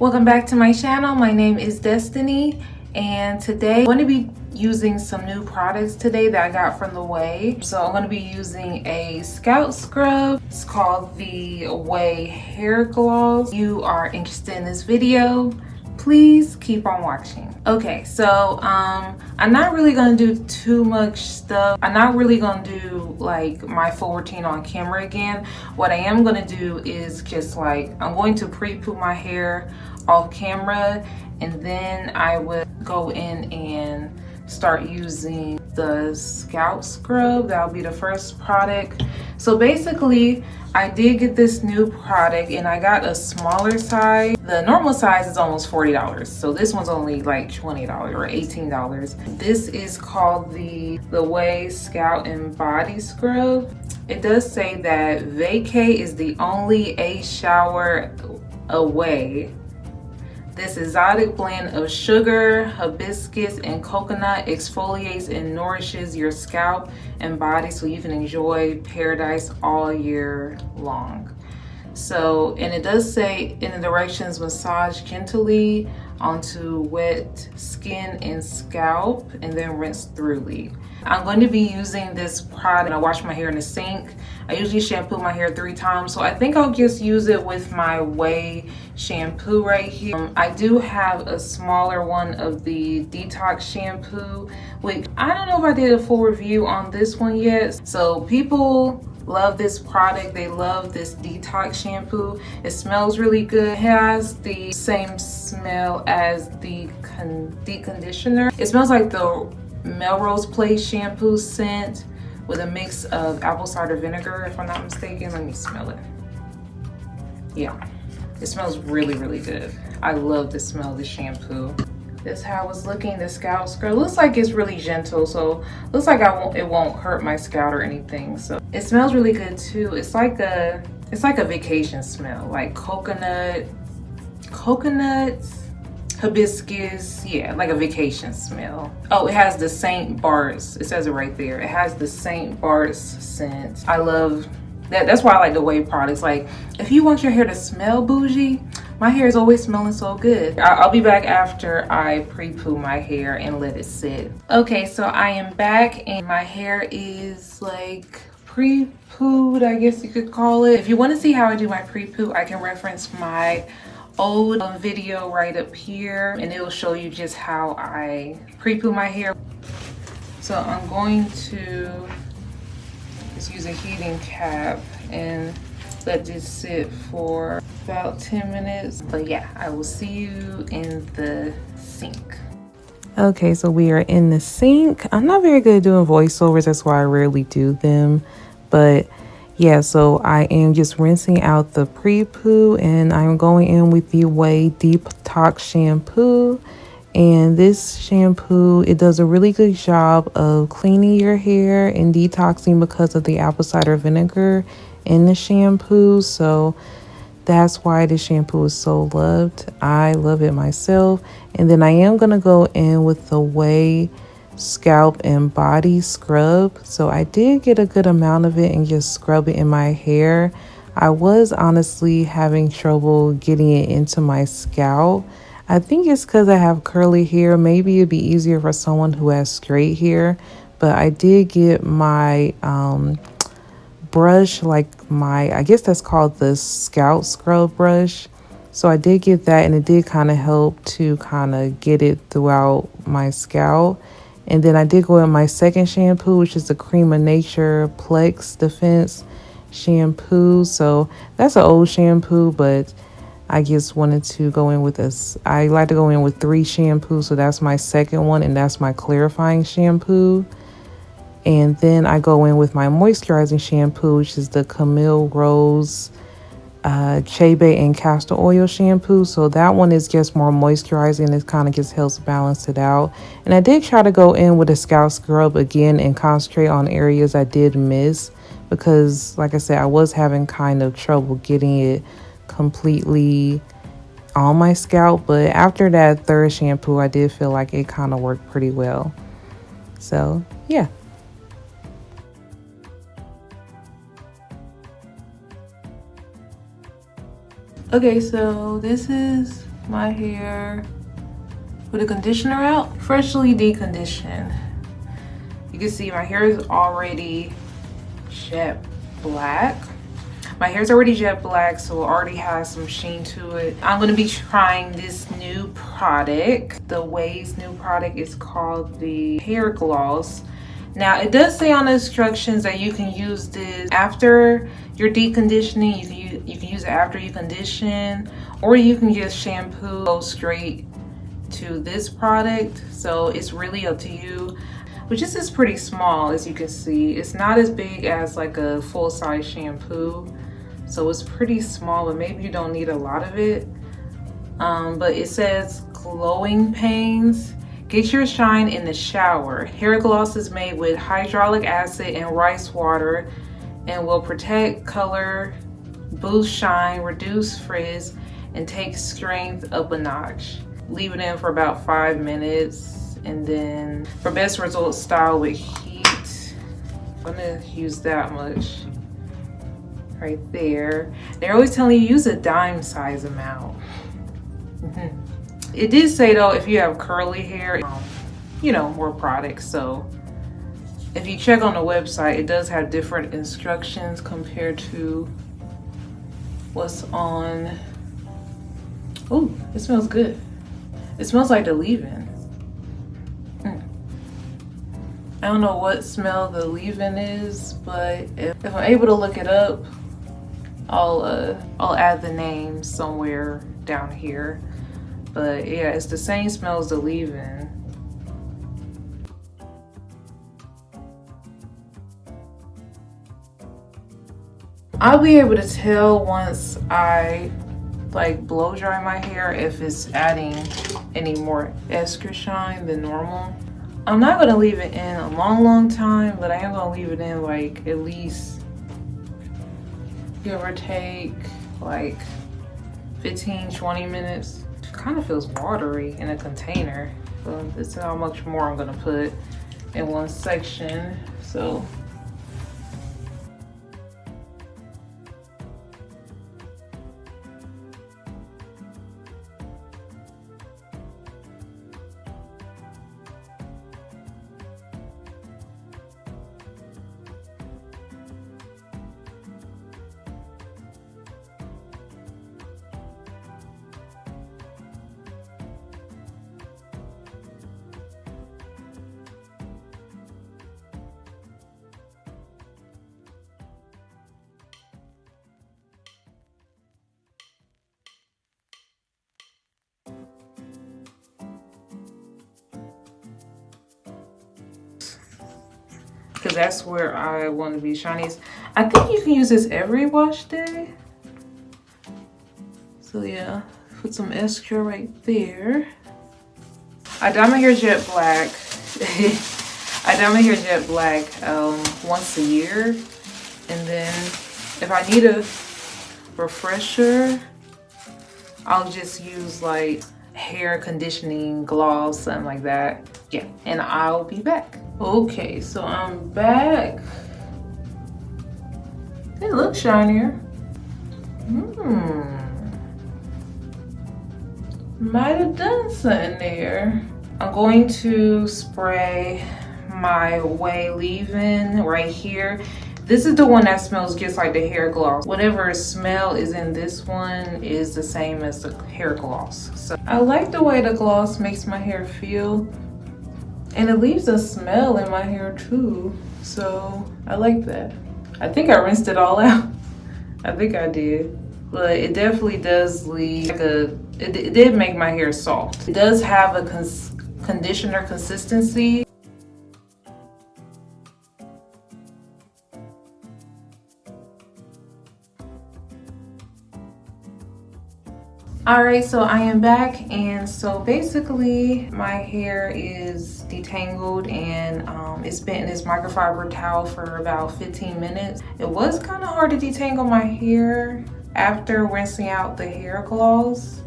Welcome back to my channel. My name is Destiny, and today I'm going to be using some new products today that I got from the Ouai. So I'm going to be using a scalp scrub. It's called the Ouai hair gloss. If you are interested in this video, please keep on watching. Okay, so I'm not really gonna do too much stuff. I'm not really gonna do like my full routine on camera again. What I am gonna do is just like, I'm going to pre-poo my hair off camera, and then I will go in and start using the scalp scrub. That'll be the first product. So basically, I did get this new product and I got a smaller size. The normal size is almost $40. So this one's only like $20 or $18. This is called the Ouai Scalp and Body Scrub. It does say that vacay is the only a shower away. This exotic blend of sugar, hibiscus, and coconut exfoliates and nourishes your scalp and body so you can enjoy paradise all year long. So, and it does say in the directions, massage gently onto wet skin and scalp and then rinse thoroughly. I'm going to be using this product. I wash my hair in the sink. I usually shampoo my hair 3 times, so I think I'll just use it with my Ouai shampoo right here. I do have a smaller one of the detox shampoo, which I don't know if I did a full review on this one yet. So people love this product. They love this detox shampoo. It smells really good. It has the same smell as the conditioner. It smells like the Melrose Place shampoo scent with a mix of apple cider vinegar, if I'm not mistaken. Let me smell it. Yeah, it smells really, really good. I love the smell of the shampoo. This is how it's looking. The scalp scrub looks like it's really gentle, so looks like it won't hurt my scalp or anything. So it smells really good too. It's like a vacation smell, like coconuts, hibiscus, yeah, like a vacation smell. Oh, it has the St. Bartz. It says it right there. It has the St. Bartz scent. I love that. That's why I like the Ouai products. Like, if you want your hair to smell bougie, my hair is always smelling so good. I'll be back after I pre-poo my hair and let it sit. Okay, so I am back and my hair is like pre-pooed, I guess you could call it. If you want to see how I do my pre-poo, I can reference my old video right up here and it'll show you just how I pre-poo my hair. So I'm going to just use a heating cap and let this sit for about 10 minutes. But yeah, I will see you in the sink. Okay, so we are in the sink. I'm not very good at doing voiceovers, that's why I rarely do them. But yeah, so I am just rinsing out the pre-poo and I'm going in with the Ouai Detox shampoo. And this shampoo, it does a really good job of cleaning your hair and detoxing because of the apple cider vinegar in the shampoo. So that's why this shampoo is so loved. I love it myself. And then I am going to go in with the Ouai Scalp and Body Scrub. So I did get a good amount of it and just scrub it in my hair. I was honestly having trouble getting it into my scalp. I think it's because I have curly hair. Maybe it'd be easier for someone who has straight hair. But I did get my brush, like I guess that's called the scalp scrub brush. So I did get that and it did kind of help to kind of get it throughout my scalp. And then I did go in my second shampoo, which is the Creme of Nature Plex Defense shampoo. So that's an old shampoo, but I just wanted to go in with this. I like to go in with 3 shampoos. So that's my second one and that's my clarifying shampoo. And then I go in with my moisturizing shampoo, which is the Camile Rose, Chebe, and Castor Oil shampoo. So that one is just more moisturizing. It kind of just helps balance it out. And I did try to go in with a scalp scrub again and concentrate on areas I did miss. Because, like I said, I was having kind of trouble getting it completely on my scalp. But after that 3rd shampoo, I did feel like it kind of worked pretty well. So, yeah. Okay, so this is my hair with a conditioner out, freshly deconditioned. You can see my hair is already jet black. My hair's already jet black, so it already has some sheen to it. I'm gonna be trying this new product. The Ouai's new product is called the hair gloss. Now it does say on the instructions that you can use this after your deconditioning. You can use it after you condition, or you can just shampoo, go straight to this product. So it's really up to you. But this is pretty small, as you can see. It's not as big as like a full-size shampoo. So it's pretty small, but maybe you don't need a lot of it. But it says glowing panes. Get your shine in the shower. Hair gloss is made with hyaluronic acid and rice water and will protect, color, boost shine, reduce frizz, and take strength up a notch. Leave it in for about 5 minutes, and then for best results, style with heat. I'm gonna use that much right there. They're always telling you use a dime size amount. It did say though, if you have curly hair, you know, more products. So if you check on the website, it does have different instructions compared to what's on. Oh, it smells good. It smells like the leave-in. I don't know what smell the leave-in is, but if I'm able to look it up, I'll add the name somewhere down here. But yeah, it's the same smell as the leave-in. I'll be able to tell once I like blow dry my hair if it's adding any more extra shine than normal. I'm not gonna leave it in a long time, but I am gonna leave it in like at least, give or take, like 15-20 minutes. It kind of feels watery in a container. So this is how much more I'm gonna put in one section. So because that's where I want to be shiny. I think you can use this every wash day. So yeah, put some extra right there. I dye my hair jet black. I dye my hair jet black once a year. And then if I need a refresher, I'll just use like hair conditioning gloss, something like that. Yeah, and I'll be back. Okay, so I'm back. It looks shinier. Might have done something there. I'm going to spray my Ouai leave-in right here. This is the one that smells just like the hair gloss. Whatever smell is in this one is the same as the hair gloss. So I like the way the gloss makes my hair feel. And it leaves a smell in my hair too. So I like that. I think I rinsed it all out. I think I did. But it definitely does leave like it did make my hair soft. It does have a conditioner consistency. Alright, so I am back, and so basically my hair is detangled, and it's been in this microfiber towel for about 15 minutes. It was kind of hard to detangle my hair after rinsing out the hair gloss,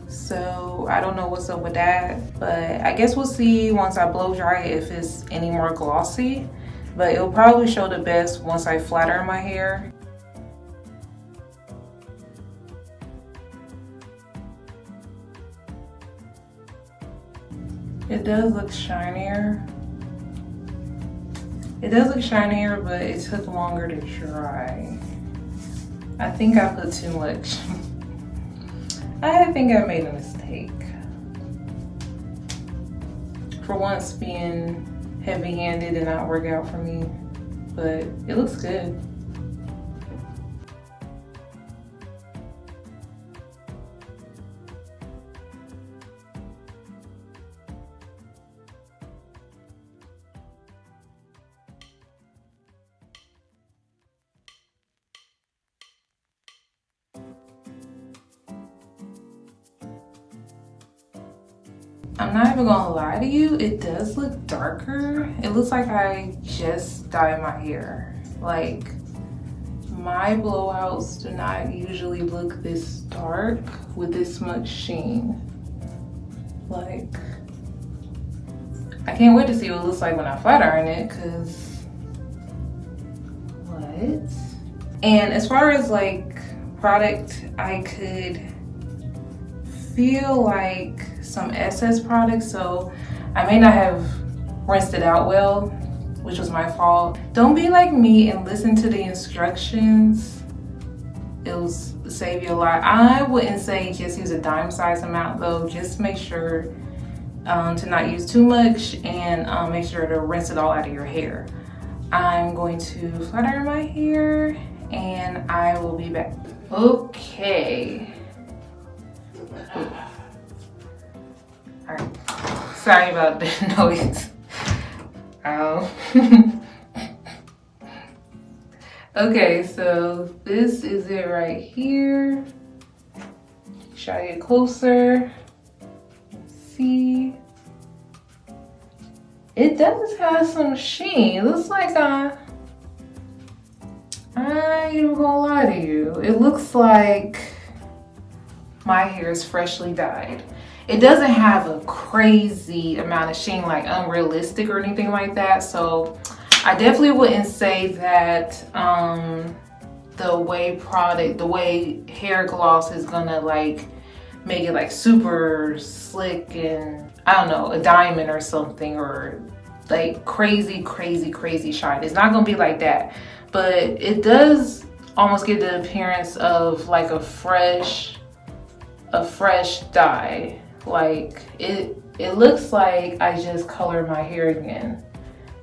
so I don't know what's up with that, but I guess we'll see once I blow dry it if it's any more glossy, but it'll probably show the best once I flatten my hair. It does look shinier. It does look shinier, but it took longer to dry. I think I put too much. I think I made a mistake. For once being heavy-handed did not work out for me, but it looks good. I'm not even gonna lie to you, it does look darker. It looks like I just dyed my hair. Like, my blowouts do not usually look this dark with this much sheen. Like, I can't wait to see what it looks like when I flat iron it, cause what? And as far as like product, I could feel like some excess product, so I may not have rinsed it out well, which was my fault. Don't be like me and listen to the instructions. It'll save you a lot. I wouldn't say just use a dime size amount though. Just make sure to not use too much, and make sure to rinse it all out of your hair. I'm going to flat iron my hair and I will be back. Okay. Alright, sorry about the noise. Okay, so this is it right here. Should I get closer? Let's see. It does have some sheen. It looks like I ain't even gonna lie to you. It looks like my hair is freshly dyed. It doesn't have a crazy amount of sheen, like unrealistic or anything like that. So I definitely wouldn't say that the Ouai hair gloss is gonna like make it like super slick and I don't know, a diamond or something, or like crazy shine. It's not gonna be like that, but it does almost give the appearance of like a fresh dye. Like it looks like I just colored my hair again.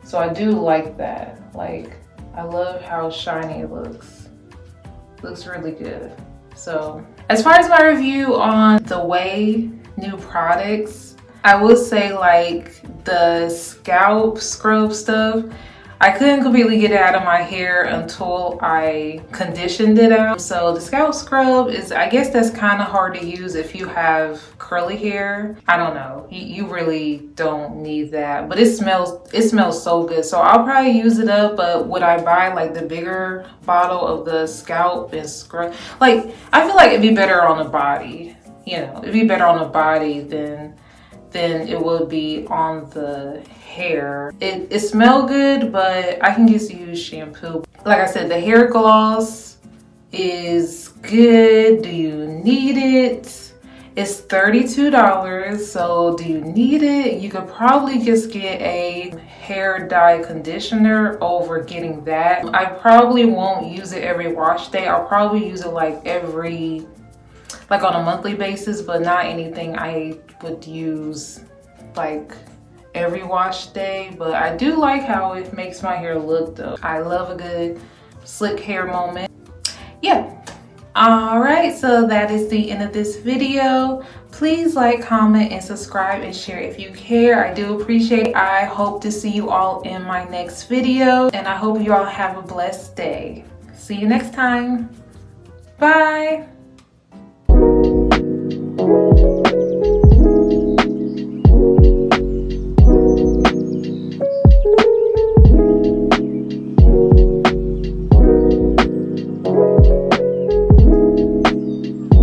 So I do like that. Like, I love how shiny it looks. Looks really good. So as far as my review on the Ouai new products, I would say like the scalp scrub stuff, I couldn't completely get it out of my hair until I conditioned it out. So the scalp scrub is, I guess that's kind of hard to use if you have curly hair. I don't know, you really don't need that, but it smells so good. So I'll probably use it up, but would I buy like the bigger bottle of the scalp and scrub? Like, I feel like it'd be better on the body, you know, it'd be better on the body than it would be on the hair. It smells good, but I can just use shampoo. Like I said, the hair gloss is good. Do you need it? It's $32, so do you need it? You could probably just get a hair dye conditioner over getting that. I probably won't use it every wash day. I'll probably use it like on a monthly basis, but not anything I would use like every wash day. But I do like how it makes my hair look though. I love a good slick hair moment. Yeah. All right, so that is the end of this video. Please like, comment, and subscribe and share if you care. I do appreciate it. I hope to see you all in my next video, and I hope you all have a blessed day. See you next time. Bye.